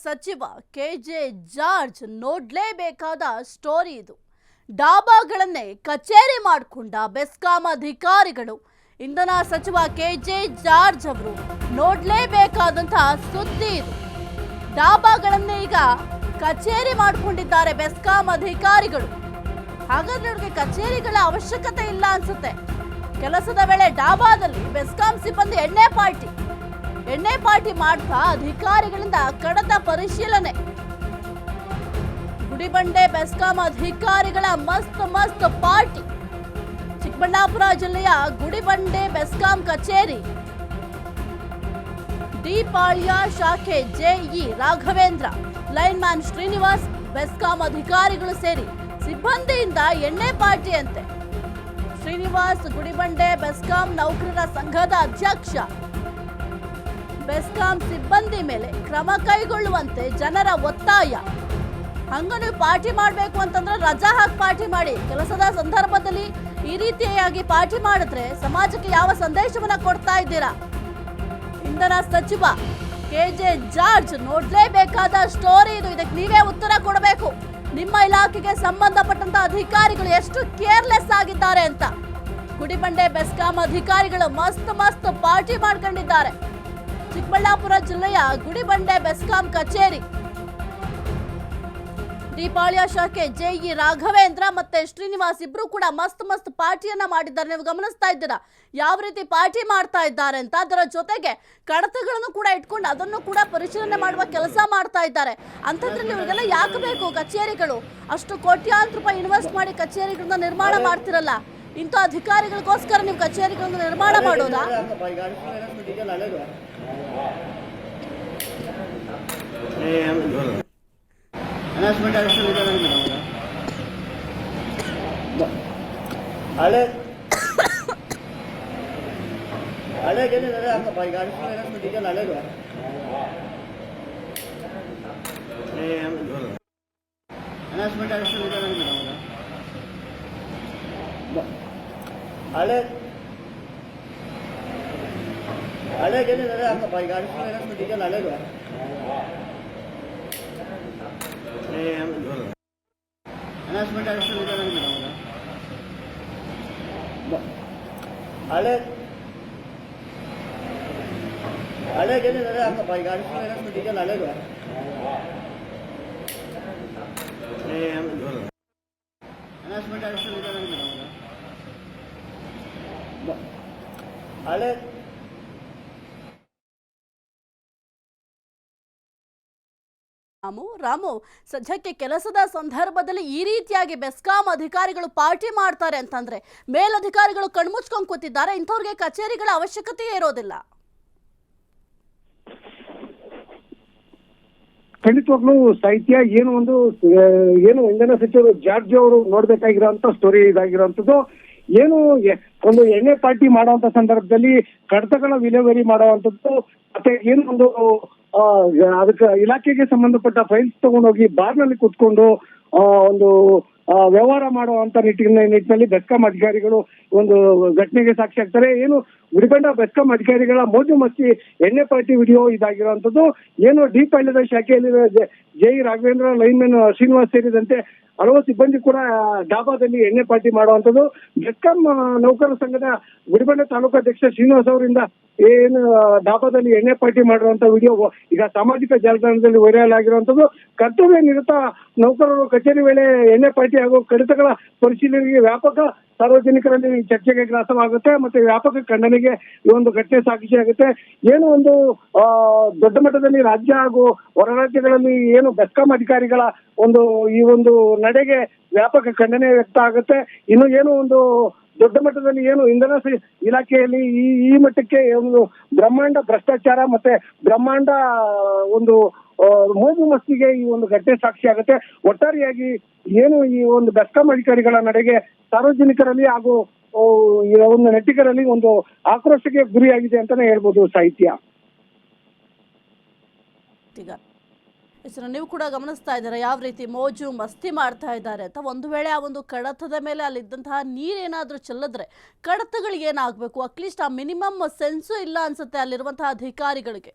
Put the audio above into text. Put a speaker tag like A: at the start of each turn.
A: ಸಚಿವ K J George ನೋಡ್ಲೇಬೇಕಾದ story ಇದು. ಡಾಬಾಗಳನ್ನೇ ಕಚೇರಿ ಮಾಡಿಕೊಂಡ ಬೆಸ್ಕಾಂ ಅಧಿಕಾರಿಗಳು. ಇಂಧನ ಸಚಿವ ಕೆಜೆ ಜಾರ್ಜ್ ಅವರು ನೋಡ್ಲೇಬೇಕಾದಂತಹ ಸುದ್ದಿ ಇದು. ಡಾಬಾಗಳನ್ನೇ ಈಗ ಕಚೇರಿ ಮಾಡಿಕೊಂಡಿದ್ದಾರೆ ಬೆಸ್ಕಾಂ ಅಧಿಕಾರಿಗಳು. ಹಾಗಾದ್ರೆ ಅವ್ರಿಗೆ ಕಚೇರಿಗಳ ಅವಶ್ಯಕತೆ ಇಲ್ಲ ಅನ್ಸುತ್ತೆ. ಕೆಲಸದ ವೇಳೆ ಡಾಬಾದಲ್ಲಿ ಬೆಸ್ಕಾಂ ಸಿಬ್ಬಂದಿ ಎಣ್ಣೆ ಪಾರ್ಟಿ ಮಾಡ್ತಾ ಅಧಿಕಾರಿಗಳಿಂದ ಕಡತ ಪರಿಶೀಲನೆ. ಗುಡಿಬಂಡೆ ಬೆಸ್ಕಾಂ ಅಧಿಕಾರಿಗಳ ಮಸ್ತ್ ಪಾರ್ಟಿ. ಚಿಕ್ಕಬಳ್ಳಾಪುರ ಜಿಲ್ಲೆಯ ಗುಡಿಬಂಡೆ ಬೆಸ್ಕಾಂ ಕಚೇರಿ ಡಿಪಾಳ್ಯ ಶಾಖೆ ಜೆಇ ರಾಘವೇಂದ್ರ, ಲೈನ್ಮ್ಯಾನ್ ಶ್ರೀನಿವಾಸ್, ಬೆಸ್ಕಾಂ ಅಧಿಕಾರಿಗಳು ಸೇರಿ ಸಿಬ್ಬಂದಿಯಿಂದ ಎಣ್ಣೆ ಪಾರ್ಟಿ ಅಂತೆ. ಶ್ರೀನಿವಾಸ್ ಗುಡಿಬಂಡೆ ಬೆಸ್ಕಾಂ ನೌಕರರ ಸಂಘದ ಅಧ್ಯಕ್ಷ. ಬೆಸ್ಕಾಂ ಸಿಬ್ಬಂದಿ ಮೇಲೆ ಕ್ರಮ ಕೈಗೊಳ್ಳುವಂತೆ ಜನರ ಒತ್ತಾಯ. ಹಂಗ ನೀವು ಪಾರ್ಟಿ ಮಾಡಬೇಕು ಅಂತಂದ್ರೆ ರಜಾ ಹಾಕಿ ಪಾರ್ಟಿ ಮಾಡಿ. ಕೆಲಸದ ಸಂದರ್ಭದಲ್ಲಿ ಈ ರೀತಿಯಾಗಿ ಪಾರ್ಟಿ ಮಾಡಿದ್ರೆ ಸಮಾಜಕ್ಕೆ ಯಾವ ಸಂದೇಶವನ್ನ ಕೊಡ್ತಾ ಇದ್ದೀರಾ? ಇಂಧನ ಸಚಿವ ಕೆಜೆ ಜಾರ್ಜ್ ನೋಡ್ಲೇಬೇಕಾದ ಸ್ಟೋರಿ ಇದು. ಇದಕ್ಕೆ ನೀವೇ ಉತ್ತರ ಕೊಡಬೇಕು. ನಿಮ್ಮ ಇಲಾಖೆಗೆ ಸಂಬಂಧಪಟ್ಟಂತ ಅಧಿಕಾರಿಗಳು ಎಷ್ಟು ಕೇರ್ಲೆಸ್ ಆಗಿದ್ದಾರೆ ಅಂತ. ಗುಡಿಬಂಡೆ ಬೆಸ್ಕಾಂ ಅಧಿಕಾರಿಗಳು ಮಸ್ತ್ ಪಾರ್ಟಿ ಮಾಡ್ಕೊಂಡಿದ್ದಾರೆ. ಚಿಕ್ಕಬಳ್ಳಾಪುರ ಜಿಲ್ಲೆಯ ಗುಡಿಬಂಡೆ ಬೆಸ್ಕಾಂ ಕಚೇರಿ ಡಿಪಾಳ್ಯ ಶಾಖೆ ಜೆಇ ರಾಘವೇಂದ್ರ ಮತ್ತೆ ಶ್ರೀನಿವಾಸ್ ಇಬ್ರು ಕೂಡ ಮಸ್ತ್ ಪಾರ್ಟಿಯನ್ನ ಮಾಡಿದ್ದಾರೆ. ನೀವು ಗಮನಿಸ್ತಾ ಇದ್ದೀರಾ ಯಾವ ರೀತಿ ಪಾರ್ಟಿ ಮಾಡ್ತಾ ಇದ್ದಾರೆ ಅಂತ. ಅದರ ಜೊತೆಗೆ ಕಡತಗಳನ್ನು ಕೂಡ ಇಟ್ಕೊಂಡು ಅದನ್ನು ಕೂಡ ಪರಿಶೀಲನೆ ಮಾಡುವ ಕೆಲಸ ಮಾಡ್ತಾ ಇದ್ದಾರೆ. ಅಂಥದ್ರಲ್ಲಿ ಇವ್ರಿಗೆಲ್ಲ ಯಾಕೆ ಬೇಕು ಕಚೇರಿಗಳು? ಅಷ್ಟು ಕೋಟ್ಯಾಂತರ ರೂಪಾಯಿ ಇನ್ವೆಸ್ಟ್ ಮಾಡಿ ಕಚೇರಿಗಳನ್ನ ನಿರ್ಮಾಣ ಮಾಡ್ತಿರಲ್ಲ. ಇಂಥ ಅಧಿಕಾರಿಗಳಿಗೋಸ್ಕರ ನೀವು ಕಚೇರಿಗಳನ್ನ ನಿರ್ಮಾಣ ಮಾಡೋದಾ? ರಾಮು, ಸದ್ಯಕ್ಕೆ ಕೆಲಸದ ಸಂದರ್ಭದಲ್ಲಿ ಈ ರೀತಿಯಾಗಿ ಬೆಸ್ಕಾಂ ಅಧಿಕಾರಿಗಳು ಪಾರ್ಟಿ ಮಾಡ್ತಾರೆ ಅಂತಂದ್ರೆ ಮೇಲಧಿಕಾರಿಗಳು ಕಣ್ಮುಚ್ಕೊಂಡು ಕೂತಿದ್ದಾರೆ. ಇಂಥವ್ರಿಗೆ ಕಚೇರಿಗಳ ಅವಶ್ಯಕತೆಯೇ ಇರೋದಿಲ್ಲ.
B: ಖಂಡಿತವಾಗ್ಲೂ ಸಾಹಿತ್ಯ ಏನು ಇಂಧನ ಸಚಿವರು ಜಾರ್ಜ್ ಅವರು ನೋಡ್ಬೇಕಾಗಿರೋಂಥ ಸ್ಟೋರಿ ಇದಾಗಿರೋಂಥದ್ದು. ಒಂದು ಎಣ್ಣೆ ಪಾರ್ಟಿ ಮಾಡುವಂತ ಸಂದರ್ಭದಲ್ಲಿ ಕಡತಗಳ ವಿಲೇವಾರಿ ಮಾಡುವಂಥದ್ದು, ಮತ್ತೆ ಅದಕ್ಕೆ ಇಲಾಖೆಗೆ ಸಂಬಂಧಪಟ್ಟ ಫೈಲ್ಸ್ ತಗೊಂಡೋಗಿ ಬಾರ್ನಲ್ಲಿ ಕುತ್ಕೊಂಡು ಒಂದು ವ್ಯವಹಾರ ಮಾಡುವಂತ ನಿಟ್ಟಿನಲ್ಲಿ ಬೆಸ್ಕಾಂ ಅಧಿಕಾರಿಗಳು ಒಂದು ಘಟನೆಗೆ ಸಾಕ್ಷಿ ಆಗ್ತಾರೆ. ಗುಡಿಬಂಡ ಬೆಸ್ಕಾಂ ಅಧಿಕಾರಿಗಳ ಮೋಜು ಮಸ್ತಿ ಎಣ್ಣೆ ಪಾರ್ಟಿ ವಿಡಿಯೋ ಇದಾಗಿರುವಂತದ್ದು. ಡಿಪಾಳ್ಯದ ಶಾಖೆಯಲ್ಲಿ ಜೆಇ ರಾಘವೇಂದ್ರ, ಲೈನ್ಮನ್ ಶ್ರೀನಿವಾಸ್ ಸೇರಿದಂತೆ ಹಲವು ಸಿಬ್ಬಂದಿ ಕೂಡ ಡಾಬಾದಲ್ಲಿ ಎಣ್ಣೆ ಪಾರ್ಟಿ ಮಾಡುವಂಥದ್ದು. ಬೆಸ್ಕಾಂ ನೌಕರರ ಸಂಘದ ಗುಡಿಬಂಡೆ ತಾಲೂಕಾಧ್ಯಕ್ಷ ಶ್ರೀನಿವಾಸ್ ಅವರಿಂದ ಡಾಬಾದಲ್ಲಿ ಎಣ್ಣೆ ಪಾರ್ಟಿ ಮಾಡಿರುವಂತ ವಿಡಿಯೋ ಈಗ ಸಾಮಾಜಿಕ ಜಾಲತಾಣದಲ್ಲಿ ವೈರಲ್ ಆಗಿರುವಂತದ್ದು. ಕರ್ತವ್ಯ ನಿರತ ನೌಕರರು ಕಚೇರಿ ವೇಳೆ ಎಣ್ಣೆ ಪಾರ್ಟಿ ಹಾಗೂ ಕಡತಗಳ ಪರಿಶೀಲನೆಗೆ ವ್ಯಾಪಕ ಸಾರ್ವಜನಿಕರಲ್ಲಿ ಚರ್ಚೆಗೆ ಗ್ರಾಸವಾಗುತ್ತೆ, ಮತ್ತೆ ವ್ಯಾಪಕ ಖಂಡನೆಗೆ ಈ ಒಂದು ಘಟನೆ ಸಾಕ್ಷಿಯಾಗುತ್ತೆ. ದೊಡ್ಡ ಮಟ್ಟದಲ್ಲಿ ರಾಜ್ಯ ಹಾಗೂ ಹೊರ ರಾಜ್ಯಗಳಲ್ಲಿ ಬೆಸ್ಕಾಂ ಅಧಿಕಾರಿಗಳ ಈ ಒಂದು ನಡೆಗೆ ವ್ಯಾಪಕ ಖಂಡನೆ ವ್ಯಕ್ತ ಆಗುತ್ತೆ. ದೊಡ್ಡ ಮಟ್ಟದಲ್ಲಿ ಇಂಧನ ಇಲಾಖೆಯಲ್ಲಿ ಈ ಮಟ್ಟಕ್ಕೆ ಬ್ರಹ್ಮಾಂಡ ಭ್ರಷ್ಟಾಚಾರ ಮತ್ತೆ ಬ್ರಹ್ಮಾಂಡ ಮೋಜು ಮಸ್ತಿಗೆ ಈ ಒಂದು ಘಟನೆ ಸಾಕ್ಷಿ ಆಗುತ್ತೆ. ಒಟ್ಟಾರೆಯಾಗಿ ಈ ಒಂದು ಬೆಸ್ಕಾಂ ಅಧಿಕಾರಿಗಳ ನಡೆಗೆ ಸಾರ್ವಜನಿಕರಲ್ಲಿ ಹಾಗೂ ನೆಟ್ಟಿಗರಲ್ಲಿ ಆಕ್ರೋಶಕ್ಕೆ ಗುರಿಯಾಗಿದೆ ಅಂತಾನೆ ಹೇಳ್ಬೋದು ಸಾಹಿತ್ಯ.
A: ನೀವು ಕೂಡ ಗಮನಿಸ್ತಾ ಇದ್ದಾರೆ ಯಾವ ರೀತಿ ಮೋಜು ಮಸ್ತಿ ಮಾಡ್ತಾ ಇದ್ದಾರೆ ಅಂತ. ಒಂದು ವೇಳೆ ಆ ಒಂದು ಕಡತದ ಮೇಲೆ ಅಲ್ಲಿದ್ದಂತಹ ನೀರೇನಾದ್ರೂ ಚೆಲ್ಲಿದ್ರೆ ಕಡತಗಳಿಗೆ ಏನಾಗಬೇಕು? ಅಟ್ಲೀಸ್ಟ್ ಆ ಮಿನಿಮಮ್ ಸೆನ್ಸು ಇಲ್ಲ ಅನ್ಸುತ್ತೆ ಅಲ್ಲಿರುವಂತಹ ಅಧಿಕಾರಿಗಳಿಗೆ.